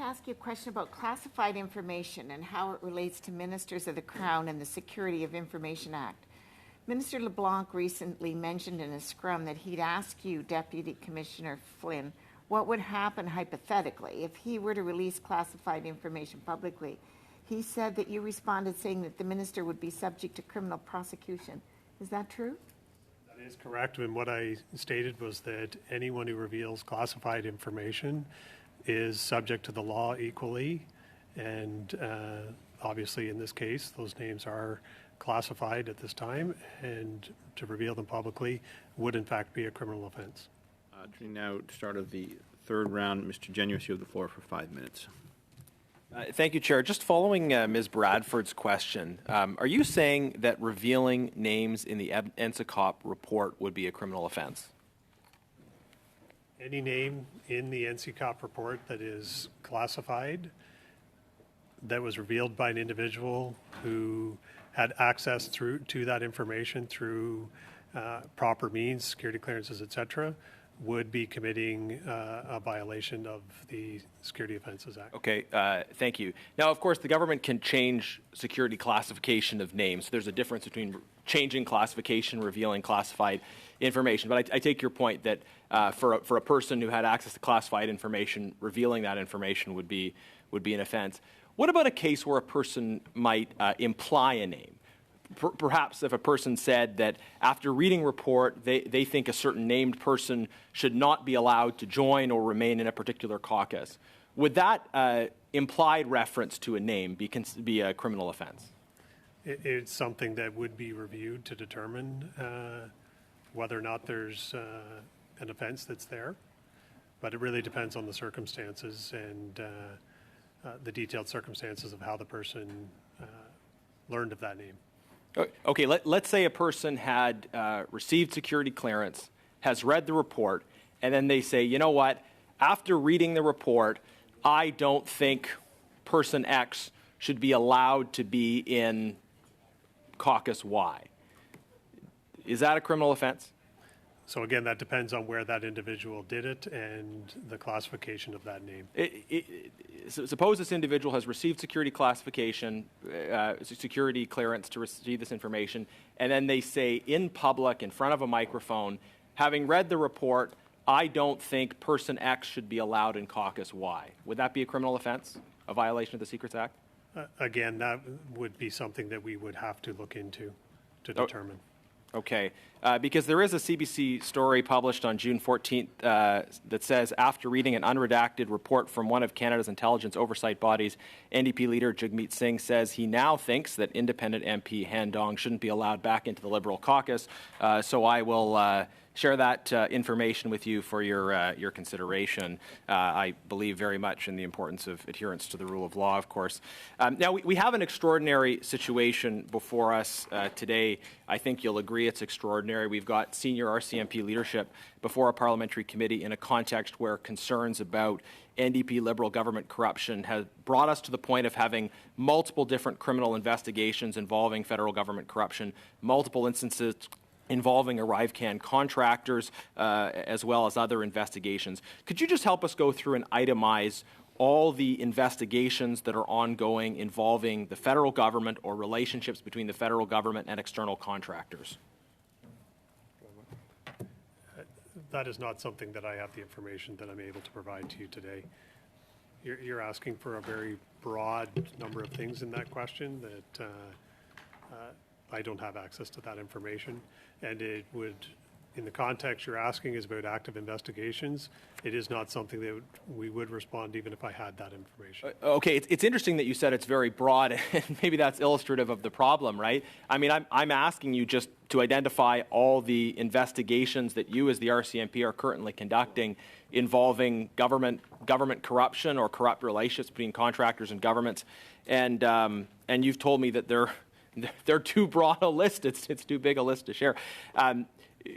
ask you a question about classified information and how it relates to ministers of the Crown and the Security of Information Act. Minister LeBlanc recently mentioned in a scrum that he'd ask you, Deputy Commissioner Flynn, what would happen hypothetically if he were to release classified information publicly. He said that you responded saying that the minister would be subject to criminal prosecution. Is that true? That is correct. And what I stated was that anyone who reveals classified information is subject to the law equally. And obviously in this case, those names are classified at this time, and to reveal them publicly would in fact be a criminal offence. Now, start of the third round, Mr. Genuis, you have the floor for 5 minutes. Thank you, Chair. Just following Ms. Bradford's question, are you saying that revealing names in the NSICOP report would be a criminal offence? Any name in the NSICOP report that is classified, that was revealed by an individual who had access to that information through proper means, security clearances, etc., would be committing a violation of the Security Offences Act. Okay, thank you. Now, of course, the government can change security classification of names. There's a difference between changing classification, revealing classified information. But I take your point that for a person who had access to classified information, revealing that information would be an offence. What about a case where a person might imply a name? Perhaps if a person said that after reading a report, they think a certain named person should not be allowed to join or remain in a particular caucus. Would that implied reference to a name be a criminal offence? It's something that would be reviewed to determine whether or not there's an offence that's there. But it really depends on the circumstances and the detailed circumstances of how the person learned of that name. Okay, let's say a person had received security clearance, has read the report, and then they say, you know what, after reading the report, I don't think person X should be allowed to be in caucus Y. Is that a criminal offense? So again, that depends on where that individual did it and the classification of that name. Suppose this individual has received security classification, security clearance to receive this information, and then they say in public, in front of a microphone, having read the report, I don't think person X should be allowed in caucus Y. Would that be a criminal offense, a violation of the Secrets Act? Again, that would be something that we would have to look into to determine. Okay, because there is a CBC story published on June 14th that says, after reading an unredacted report from one of Canada's intelligence oversight bodies, NDP leader Jagmeet Singh says he now thinks that independent MP Han Dong shouldn't be allowed back into the Liberal caucus. So I will share that information with you for your consideration. I believe very much in the importance of adherence to the rule of law, of course. Now, we have an extraordinary situation before us today. I think you'll agree it's extraordinary. We've got senior RCMP leadership before a parliamentary committee in a context where concerns about NDP Liberal government corruption have brought us to the point of having multiple different criminal investigations involving federal government corruption, multiple instances involving ArriveCan contractors, as well as other investigations. Could you just help us go through and itemize all the investigations that are ongoing involving the federal government or relationships between the federal government and external contractors? That is not something that I have the information that I'm able to provide to you today. You're asking for a very broad number of things in that question that I don't have access to that information. And it would, in the context you're asking is about active investigations, it is not something that we would respond even if I had that information. Okay, it's interesting that you said it's very broad, and maybe that's illustrative of the problem, right? I mean, I'm asking you just to identify all the investigations that you as the RCMP are currently conducting involving government corruption or corrupt relationships between contractors and governments, and you've told me that they're too broad a list. It's too big a list to share.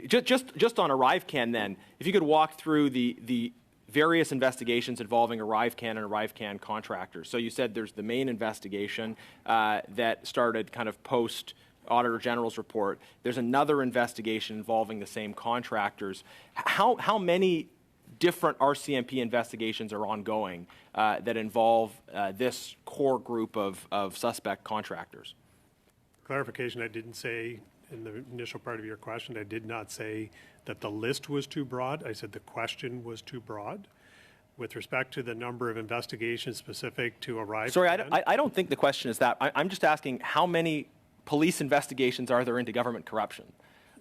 Just on ArriveCan then, if you could walk through the various investigations involving ArriveCan and ArriveCan contractors. So you said there's the main investigation that started kind of post Auditor General's report. There's another investigation involving the same contractors. How many different RCMP investigations are ongoing that involve this core group of suspect contractors. Clarification, I didn't say in the initial part of your question, I did not say that the list was too broad. I said the question was too broad. With respect to the number of investigations specific to arrive. Sorry, I don't think the question is that. I'm just asking how many police investigations are there into government corruption?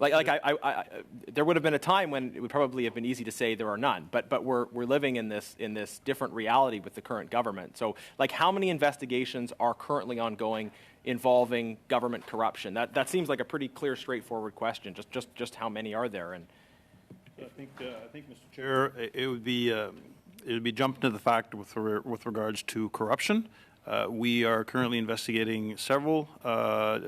There would have been a time when it would probably have been easy to say there are none, but we're living in this different reality with the current government. So, like, how many investigations are currently ongoing involving government corruption? That seems like a pretty clear, straightforward question. Just how many are there? And I think, Mr. Chair, it would be jumping to the fact with regards to corruption. We are currently investigating several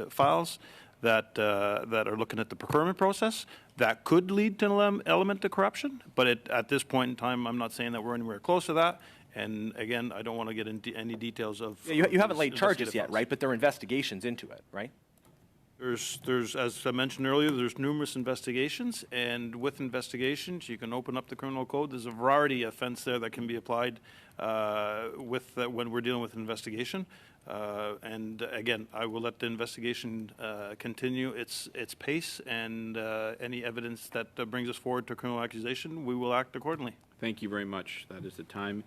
files that are looking at the procurement process that could lead to an element of corruption. But at this point in time, I'm not saying that we're anywhere close to that. And again, I don't want to get into any details of. You haven't laid charges yet, right? But there are investigations into it, right? There's, as I mentioned earlier, there's numerous investigations, and with investigations, you can open up the criminal code. There's a variety of offense there that can be applied when we're dealing with an investigation. And again, I will let the investigation continue its pace, and any evidence that brings us forward to a criminal accusation, we will act accordingly. Thank you very much. That is the time.